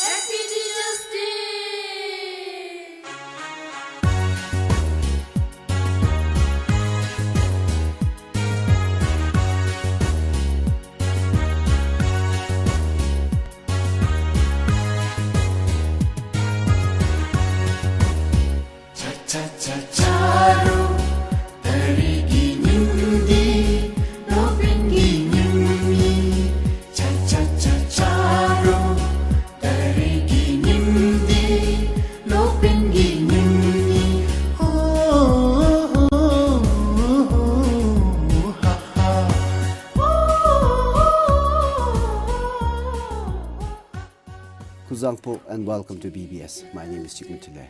Happy Teachers Day! Cha-cha-cha-charu, tarigi nyudi, lopingi nyumi. Cha-cha-cha-charu, tarigi nyudi, lopingi nyumi. Oh, oh, oh, oh, ha, ha. Kuzangpo and welcome to BBS. My name is Jigme Sherubling.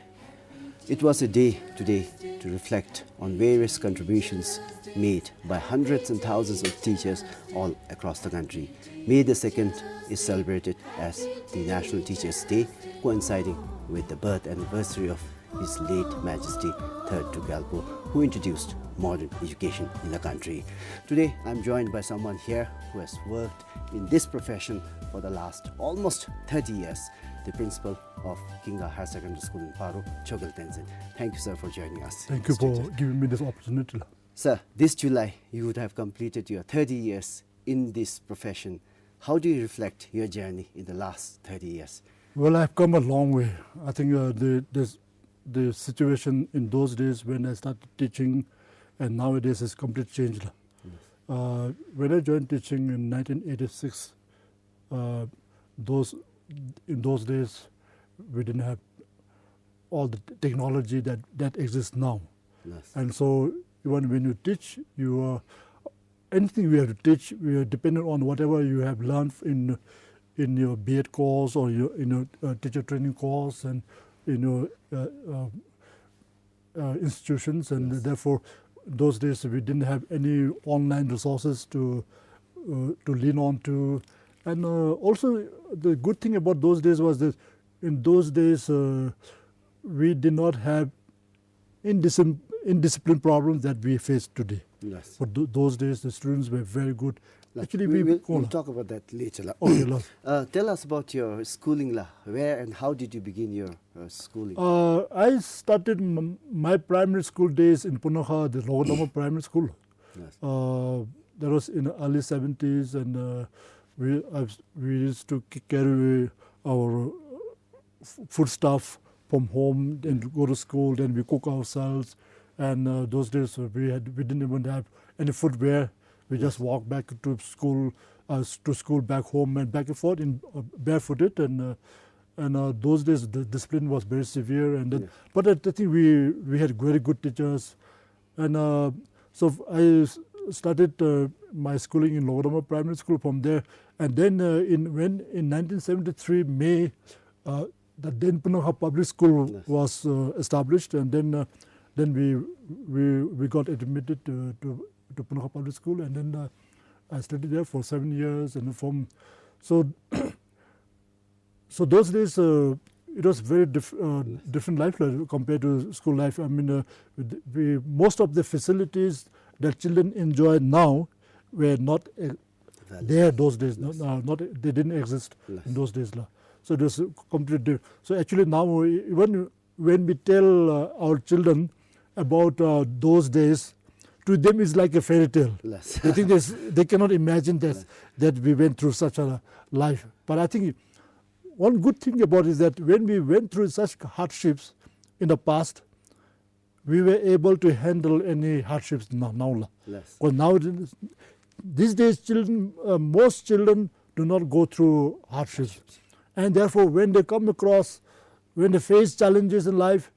It was a day today to reflect on various contributions made by hundreds and thousands of teachers all across the country. May the 2nd is celebrated as the National Teachers' Day, coinciding with the birth anniversary of His late Majesty 3rd Chogyal, who introduced modern education in the country. Today I'm joined by someone here who has worked in this profession for the last almost 30 years, the principal of Kuenga Higher Secondary School in Paro, Chogyal Tenzin. Thank you, sir, for joining us. Thank you for giving me this opportunity. Sir, this July you would have completed your 30 years in this profession. How do you reflect your journey in the last 30 years? Well, I've come a long way. I think the situation in those days when I started teaching and nowadays has completely changed. When I joined teaching in 1986, in those days we didn't have all the technology that exists now. Yes. And so even when you teach, anything we have to teach, we are dependent on whatever you have learned in your B.Ed course or in your teacher training course and in your institutions. And Yes. therefore, those days we didn't have any online resources to lean on to. And also the good thing about those days was that in those days we did not have indiscipline problems that we face today. Yes. But those days the students were very good. Actually, we'll talk about that later. Okay, love. Tell us about your schooling. Where and how did you begin your schooling? I started my primary school days in Punakha, the Logadama Primary School. Yes. That was in the early 70s, and we used to carry our food stuff from home and go to school. Then we cook ourselves, and those days we didn't even have any footwear. We just walked back to school back home and back and forth in barefooted, and those days the discipline was very severe. And then, Yes. but I think we had very good teachers, and so I started my schooling in Logadama Primary School from there. And then in 1973 May, the then Punakha Public School Yes. was established, and then we got admitted to Punakha Public School, and then I studied there for 7 years, and so those days it was very different life compared to school life. I mean, most of the facilities that children enjoy now were not there those days. They didn't exist Yes. in those days. So it was completely different. So actually now, even when we tell our children about those days, to them it's like a fairy tale. Yes. I think they cannot imagine that we went through such a life. But I think one good thing about it is that when we went through such hardships in the past, we were able to handle any hardships now. Yes. Because now, these days, most children do not go through hardships. And therefore, when they face challenges in life,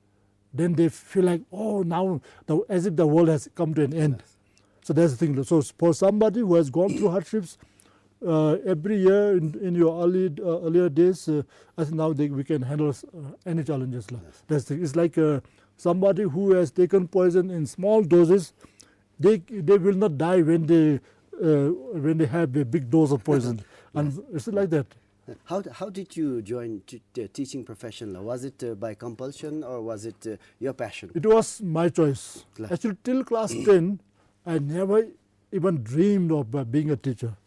then they feel like, oh, now, as if the world has come to an end. Yes. So that's the thing. So for somebody who has gone through hardships every year in your earlier days, I think now we can handle any challenges. Yes. That's the thing. It's like somebody who has taken poison in small doses. They will not die when they have a big dose of poison. And it's like that. How did you join the teaching profession? Was it by compulsion or was it your passion? It was my choice. Actually, till class 10, I never even dreamed of being a teacher.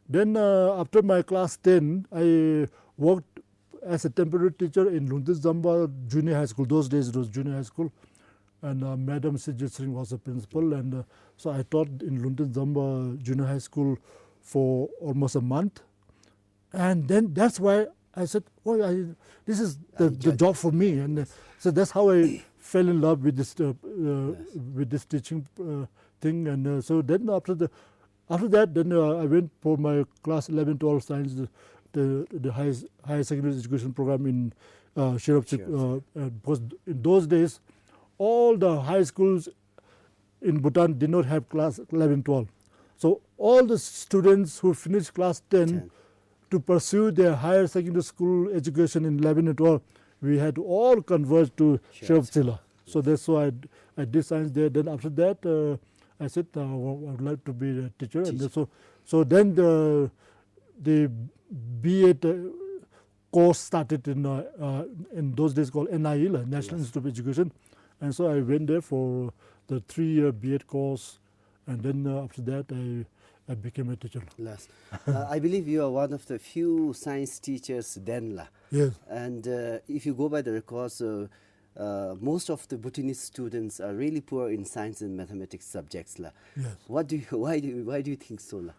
Then after my class 10, I worked as a temporary teacher in Luntin Zamba Junior High School. Those days it was Junior High School. And Madam Sijit Singh was the principal. And so I taught in Luntin Zamba Junior High School for almost a month. And then that's why I said, oh, this is the job for me. And so that's how I fell in love with this teaching thing. And so then after that, then I went for my class 11, 12 science, the higher secondary education program in Sherubling. Because in those days, all the high schools in Bhutan did not have class 11, 12. So all the students who finished class 10 to pursue their higher secondary school education in 11 and 12, we had to all converge to Sherubling. So that's why I did science there. Then after that, I said I would like to be a teacher. And so then the B.Ed course started in those days called NIE, National Institute of Education. And so I went there for the 3-year B.Ed course. And then after that, I became a teacher. Yes. I believe you are one of the few science teachers then. Yes. And if you go by the records, most of the Bhutanese students are really poor in science and mathematics subjects. Yes. Why do you think so?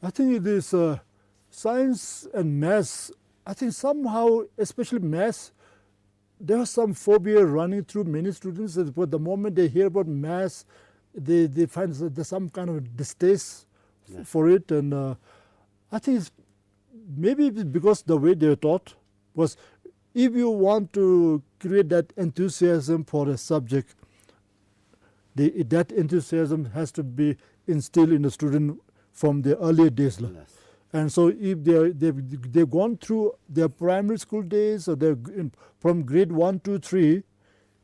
I think it is science and maths. I think somehow, especially maths, there was some phobia running through many students. But the moment they hear about maths, they find there's some kind of distaste for it. And I think it's maybe because the way they're taught was, if you want to create that enthusiasm for a subject, that enthusiasm has to be instilled in the student from the earlier days. Yes. And so if they've gone through their primary school days, or from grade 1, 2, 3,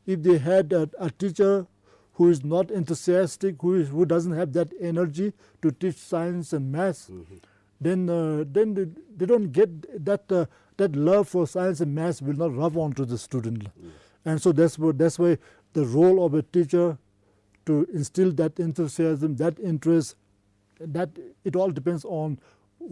if they had a teacher who is not enthusiastic, who doesn't have that energy to teach science and maths, then they don't get that love for science and maths will not rub onto the student. And so that's why the role of a teacher to instill that enthusiasm, that interest, that it all depends on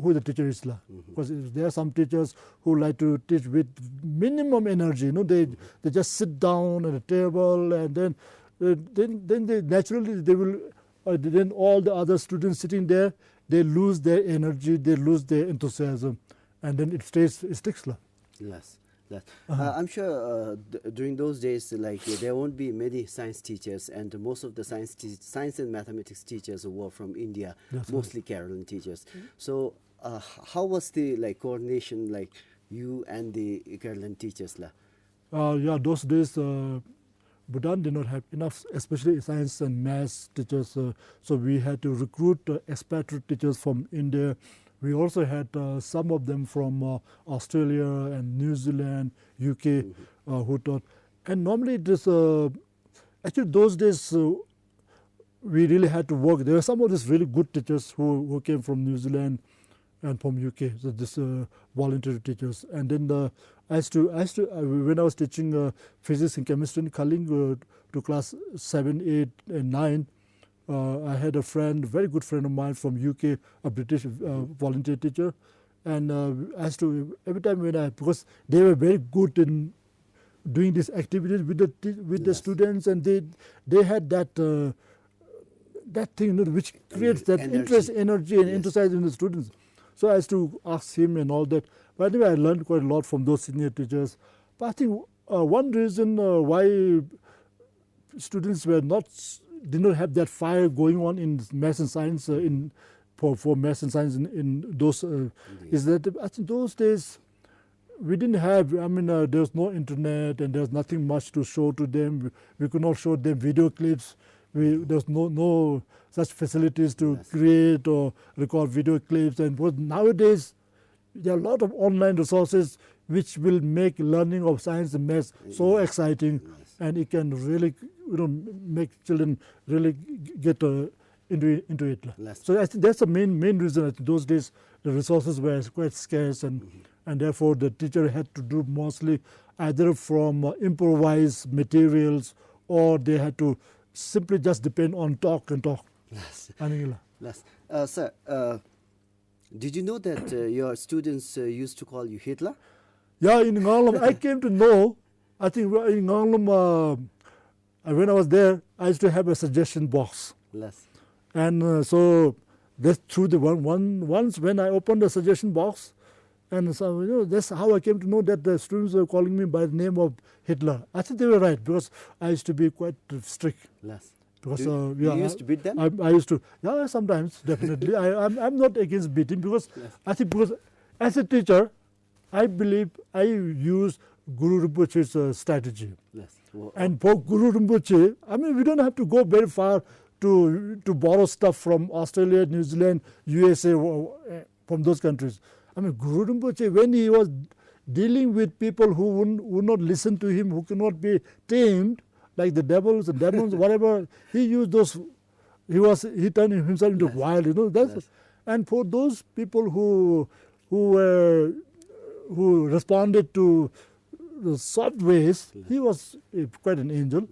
who the teacher is. Because there are some teachers who like to teach with minimum energy. They just sit down at a table, and then they naturally they will. Then all the other students sitting there, they lose their energy, they lose their enthusiasm, and then it sticks. Yes. I'm sure during those days, there won't be many science teachers, and most of the science and mathematics teachers were from India, mostly Kerala teachers. So how was the coordination, you and the Kerala teachers? Those days Bhutan did not have enough, especially science and maths teachers. So we had to recruit expatriate teachers from India. We also had some of them from Australia and New Zealand, UK, who taught. And normally it is, actually those days we really had to work. There were some of these really good teachers who came from New Zealand and from UK, so this voluntary teachers. And then I used to when I was teaching physics and chemistry in Khaling to class 7, 8, and 9, I had a friend, very good friend of mine from UK, a British volunteer teacher, and I used to, every time because they were very good in doing these activities with the students, and they had that thing which creates that interest, energy, and enthusiasm in the students. So I used to ask him and all that. But anyway, I learned quite a lot from those senior teachers. But I think one reason why students did not have that fire going on in maths and science for maths and science in those is that I think those days we didn't have. There was no internet and there was nothing much to show to them. We could not show them video clips. There was no such facilities to create or record video clips. And nowadays there are a lot of online resources which will make learning of science and maths so exciting, and it can really make children really get into it. So I think that's the main reason. I think those days the resources were quite scarce, and therefore the teacher had to do mostly either from improvised materials, or they had to simply just depend on talk. Sir, did you know that your students used to call you Hitler? Yeah, in Ngalum, I came to know, I think in Ngalum, when I was there, I used to have a suggestion box. Less. And so that's through the once when I opened the suggestion box, and so that's how I came to know that the students were calling me by the name of Hitler. I think they were right because I used to be quite strict. Less. Because You used to beat them? I used to, yeah, sometimes definitely. I'm not against beating because I think because as a teacher, I believe I use Guru Rinpoche's strategy. Less. And for Guru Rinpoche, I mean, we don't have to go very far to borrow stuff from Australia, New Zealand, USA, from those countries. I mean, Guru Rinpoche, when he was dealing with people who would not listen to him, who cannot be tamed, like the devils and demons, whatever, he used those. He turned himself into wild, And for those people who responded to the soft ways, he was quite an angel.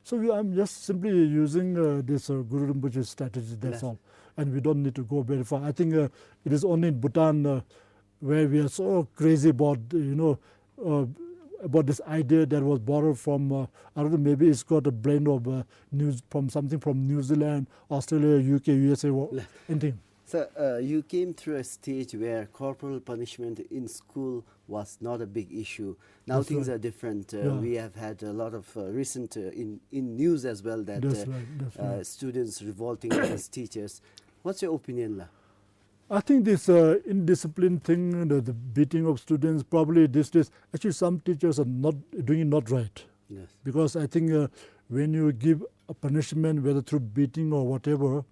So I'm just simply using this Guru Rinpoche strategy, that's all. And we don't need to go very far. I think it is only in Bhutan where we are so crazy about, about this idea that was borrowed from, I don't know, maybe it's got a blend of something from New Zealand, Australia, UK, USA, anything. So you came through a stage where corporal punishment in school was not a big issue. Now That's things right. are different. Yeah. We have had a lot of recent in news as well that That's right. students revolting against teachers. What's your opinion, La? I think this indiscipline thing, the beating of students, probably these days, actually some teachers are not doing it not right. Yes. Because I think when you give a punishment, whether through beating or whatever,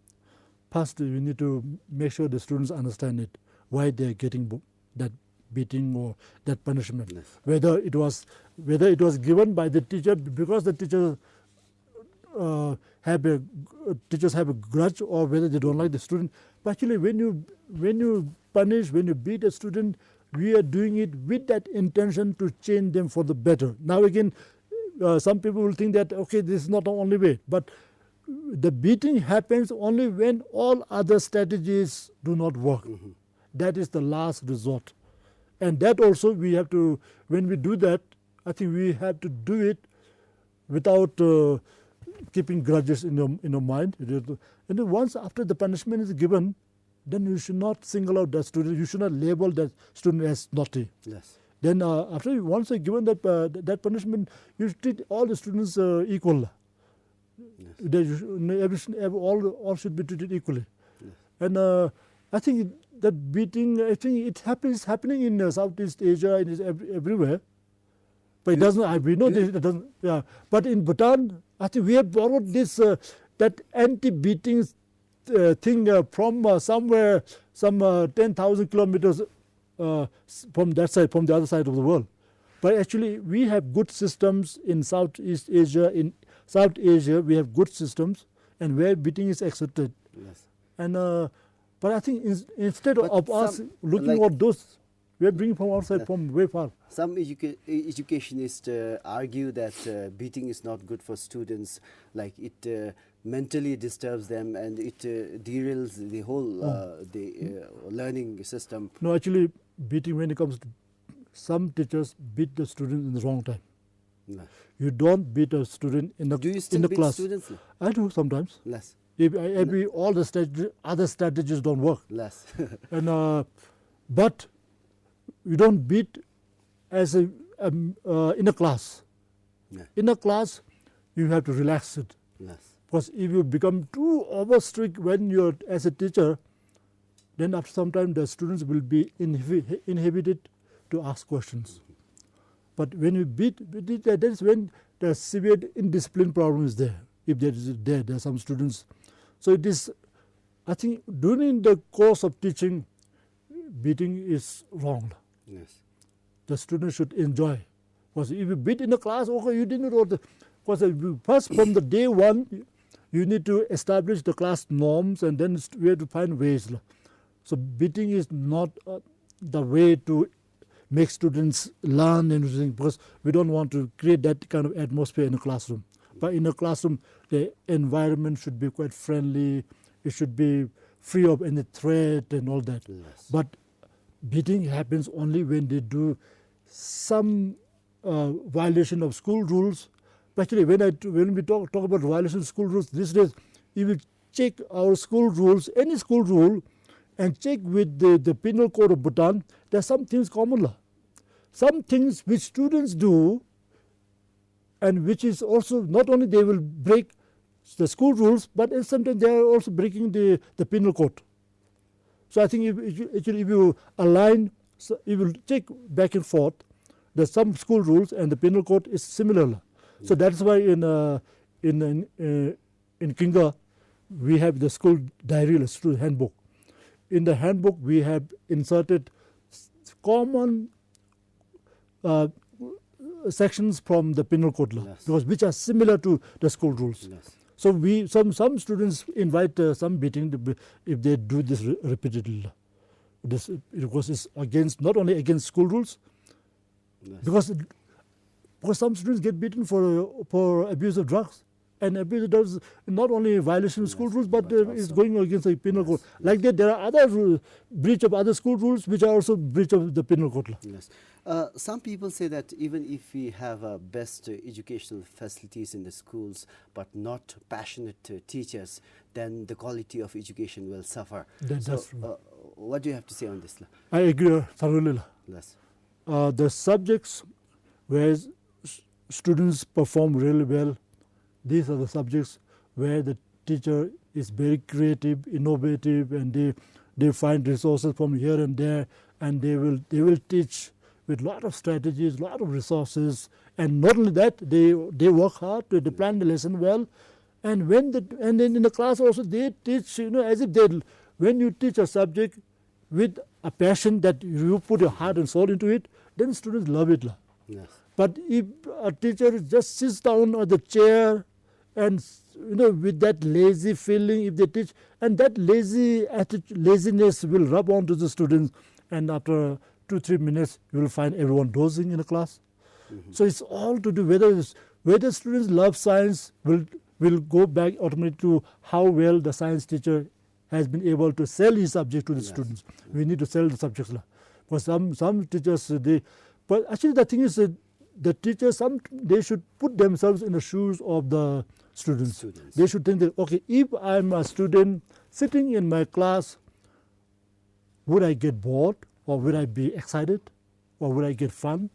first you need to make sure the students understand it, why they are getting that beating or that punishment. Yes. Whether it was given by the teacher because the teacher teachers have a grudge, or whether they don't like the student. But actually, when you punish, when you beat a student, we are doing it with that intention to change them for the better. Now again, some people will think that, okay, this is not the only way. But the beating happens only when all other strategies do not work. Mm-hmm. That is the last resort. And that also we have to, when we do that, I think we have to do it without keeping grudges in your mind. And then once after the punishment is given, then you should not single out that student. You should not label that student as naughty. Yes. Then after once you given that punishment, you should treat all the students equal. Yes. All should be treated equally. Yes. And I think that beating, I think it's happening in Southeast Asia, it is everywhere. But it doesn't. We know this. It doesn't. Yeah. But in Bhutan, I think we have borrowed this that anti-beating thing from somewhere, some 10,000 kilometers from that side, from the other side of the world. But actually, we have good systems in Southeast Asia. In South Asia, we have good systems, and where beating is accepted. Yes. And but I think instead of us looking at those, we are bringing from outside, from way far. Some educationists argue that beating is not good for students, like it mentally disturbs them and it derails the whole learning system. No, actually, beating, when it comes to some teachers, beat the students in the wrong time. No. You don't beat a student in the, do you still in the beat class. Students? I do sometimes. Less. All the other strategies don't work. Less. And but you don't beat as in a class. Yeah. In a class, you have to relax it. Yes. Because if you become too over strict when you're as a teacher, then after some time the students will be inhibited to ask questions. Mm-hmm. But when you beat, that is when the severe indiscipline problem is there. If there are some students. So it is, I think during the course of teaching, beating is wrong. Yes. The students should enjoy. Because if you beat in the class, okay, you didn't know because first from the day one, you need to establish the class norms, and then we have to find ways. So beating is not the way to make students learn and everything, because we don't want to create that kind of atmosphere in a classroom. But in a classroom, the environment should be quite friendly. It should be free of any threat and all that. Yes. But beating happens only when they do some violation of school rules. Actually, when we talk about violation of school rules these days, if you check our school rules, any school rule, and check with the penal code of Bhutan, there are some things common law. Some things which students do, and which is also not only they will break the school rules, but sometimes they are also breaking the penal code. So I think if you align, so you will check back and forth, there's some school rules and the penal code is similar. So that's why in Kuenga we have the school diary, the student handbook. In the handbook we have inserted common sections from the penal code law, Yes. because which are similar to the school rules. Yes. So some students invite some beating if they do this repeatedly. This because it's against, not only against school rules, Yes. because some students get beaten for abuse of drugs. And abuse of drugs not only violation of school Yes, rules, but but it's also- going against the penal code. Yes, Like that, there are other breach of other school rules which are also breach of the penal code law. Yes. Some people say that even if we have best educational facilities in the schools, but not passionate teachers, then the quality of education will suffer. That's true. What do you have to say on this? I agree thoroughly. Yes. The subjects where students perform really well, these are the subjects where the teacher is very creative, innovative, and they find resources from here and there, and they will teach with lot of strategies, lot of resources, and not only that, they work hard, they plan the lesson well, and then in the class also they teach, as if when you teach a subject with a passion that you put your heart and soul into it, then students love it. Yes. But if a teacher just sits down on the chair and with that lazy feeling, if they teach, and that laziness will rub onto the students, and after 2-3 minutes you will find everyone dozing in the class. So it's all to do whether students love science will go back automatically to how well the science teacher has been able to sell his subject to the students. We need to sell the subjects. Because some teachers, but actually the thing is that the teachers, they should put themselves in the shoes of the students. They should think that, okay, if I'm a student sitting in my class, would I get bored, or would I be excited, or would I get fun?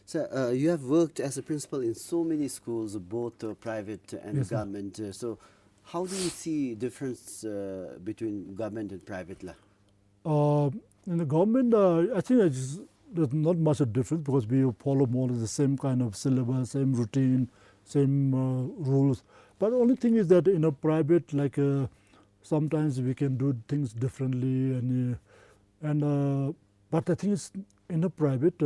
So you have worked as a principal in so many schools, both private and Yes, sir. government. So how do you see difference between government and private? In the government, I think there's not much of difference, because we follow more or less the same kind of syllabus, same routine, same rules. But the only thing is that in a private, like sometimes we can do things differently, but the thing is, in a private,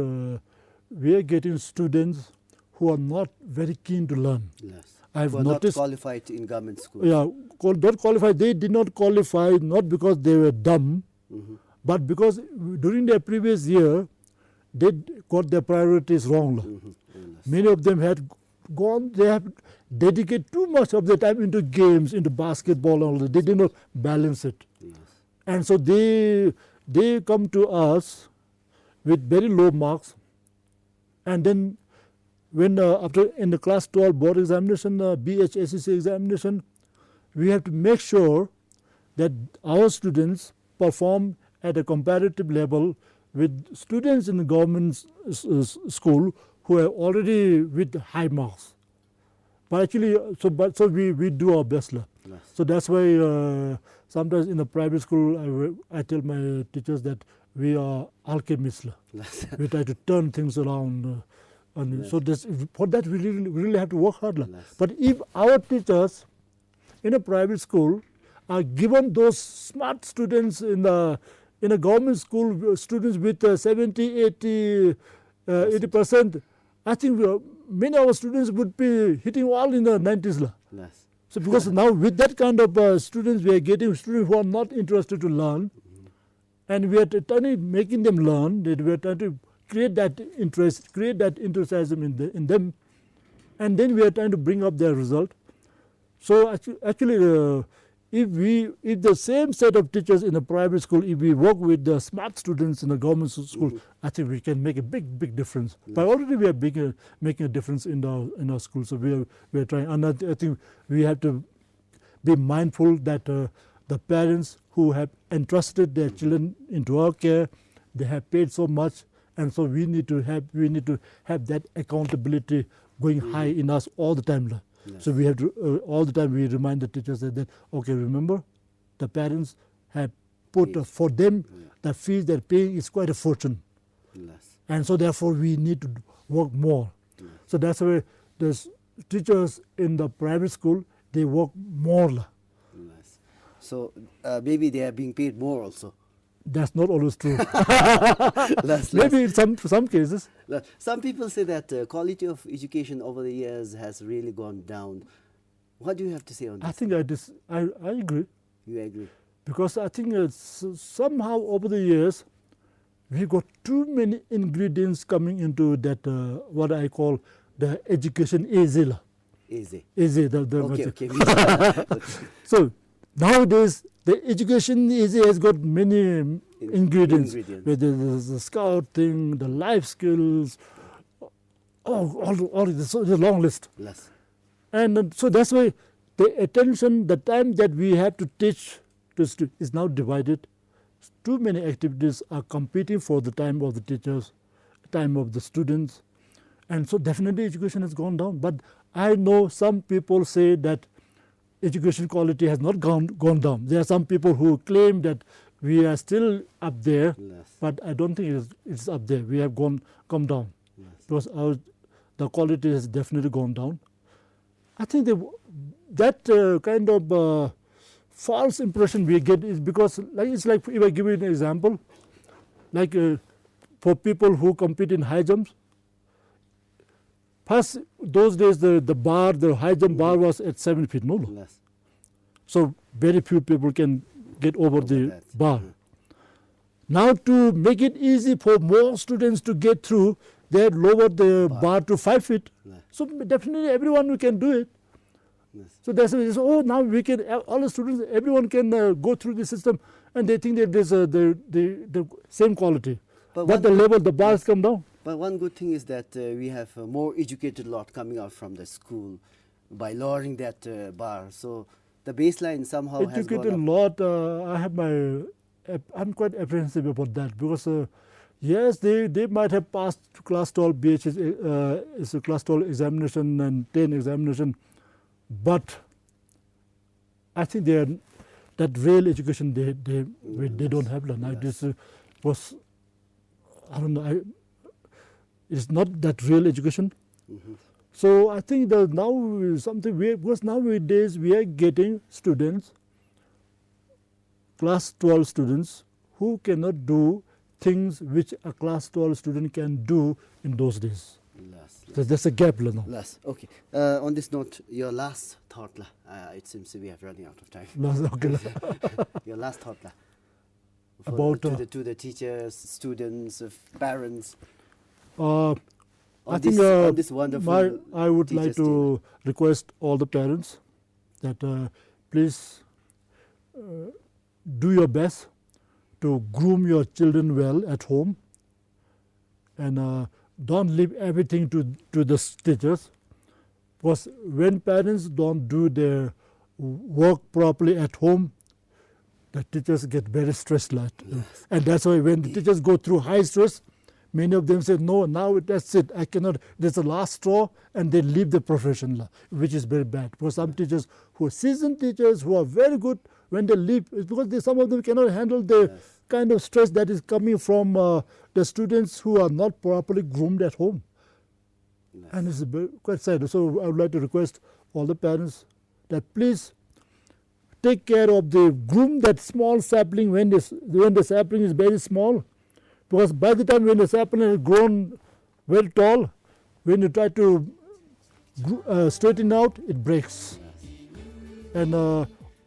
we are getting students who are not very keen to learn. Yes. I've Who are noticed. not qualified in government schools. Yeah, not qualified. They did not qualify not because they were dumb, but because during their previous year, they got their priorities wrong. Yes. Many of them had gone, they have dedicated too much of their time into games, into basketball, and all that. They did not balance it. Yes. And so they come to us with very low marks, and then when after in the class 12 board examination, BHSCC examination, we have to make sure that our students perform at a comparative level with students in the government school who are already with high marks. But actually, so we do our best. Yes. So that's why sometimes in the private school, I tell my teachers that we are alchemists. Yes. We try to turn things around. And Yes. so for that we really have to work hard. Yes. But if our teachers in a private school are given those smart students in a government school, students with 70, 80%, I think many of our students would be hitting all in the 90s. Yes. So because now with that kind of students, we are getting students who are not interested to learn, and we are making them learn. That we are trying to create that interest, create that enthusiasm in them, and then we are trying to bring up their result. So actually, if the same set of teachers in a private school, if we work with the smart students in a government school, I think we can make a big difference. But already we are making a difference in our schools. So we are trying, and I think we have to be mindful that the parents who have entrusted their children into our care, they have paid so much, and so we need to have that accountability going high in us all the time. Yes. So we have to all the time we remind the teachers that okay, remember, the parents have put for them the fees they're paying is quite a fortune, and so therefore we need to work more. So that's why the teachers in the private school, they work more. So maybe they are being paid more also. That's not always true. Maybe in some cases. Some people say that quality of education over the years has really gone down. What do you have to say on this? I think I agree. You agree? Because I think somehow over the years, we got too many ingredients coming into that, what I call the education easy. Easy. Okay. So nowadays, the education has got many ingredients. Whether the scouting, the life skills, all this, so it's a long list. Yes. And so that's why the attention, the time that we have to teach is now divided. Too many activities are competing for the time of the teachers, time of the students. And so definitely education has gone down. But I know some people say that education quality has not gone down. There are some people who claim that we are still up there, but I don't think it's up there. We have come down, because the quality has definitely gone down. I think that kind of false impression we get is because it's like, if I give you an example, like for people who compete in high jumps, first, those days the high jump bar was at 7 feet, no? Yes. So very few people can get over the bar. Now to make it easy for more students to get through, they had lowered the bar to 5 feet. Yes. So definitely everyone can do it. Yes. So that's why now we can, all the students, everyone can go through the system, and they think that there's the same quality. But the level, the bars come down. But one good thing is that we have a more educated lot coming out from the school by lowering that bar. So the baseline somehow has gone up. Educated lot, I'm quite apprehensive about that, because yes, they might have passed class 12 BHS, it's a class 12 examination and 10 examination, but I think that real education they don't have. Now this was, I don't know, it's not that real education. Mm-hmm. So I think that now something because nowadays we are getting students, class 12 students, who cannot do things which a class 12 student can do in those days. So there's a gap now. Okay. On this note, your last thought, it seems we are running out of time. Your last thought, about to the teachers, students, parents. I think this wonderful I would like to request all the parents that please do your best to groom your children well at home, and don't leave everything to the teachers, because when parents don't do their work properly at home, the teachers get very stressed. Yes. And that's why when the teachers go through high stress, many of them say, no, now that's it, I cannot, there's a last straw, and they leave the profession, which is very bad. Because some teachers who are seasoned teachers, who are very good, when they leave, it's because some of them cannot handle the kind of stress that is coming from the students who are not properly groomed at home. And it's quite sad. So I would like to request all the parents that please take care of groom that small sapling when the sapling is very small. Because by the time when the sapling has grown very tall, when you try to straighten out, it breaks. And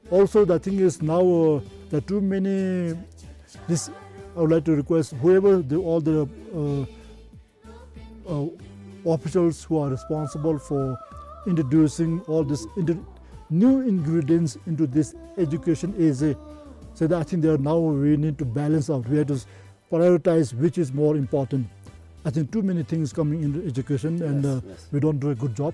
also the thing is now there are too many. I would like to request whoever all the officials who are responsible for introducing all this new ingredients into this education as a, so that I think there now we need to balance out. We have to prioritize which is more important. I think too many things coming into education, and Yes. we don't do a good job.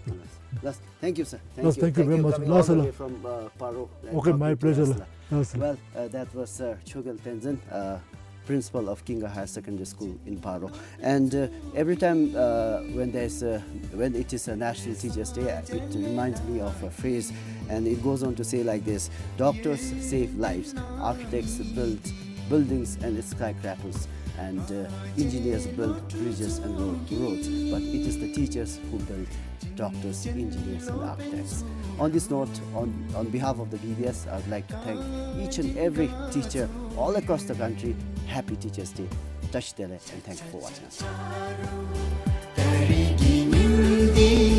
Yes. Thank you, sir. Thank you very much. Coming all the Lasala. way from Paro. and Okay, my talking to us. pleasure. Yes. Well, that was Chogyal Tenzin, principal of Kuenga Higher Secondary School in Paro. And every time when it is a National Teachers' Day, it reminds me of a phrase, and it goes on to say like this: doctors save lives, architects build buildings and skyscrapers, and engineers build bridges and roads. But it is the teachers who build doctors, engineers, and architects. On this note, on behalf of the BBS, I would like to thank each and every teacher all across the country. Happy Teachers' Day. Tashtele, and thank you for watching us. Dari ginin di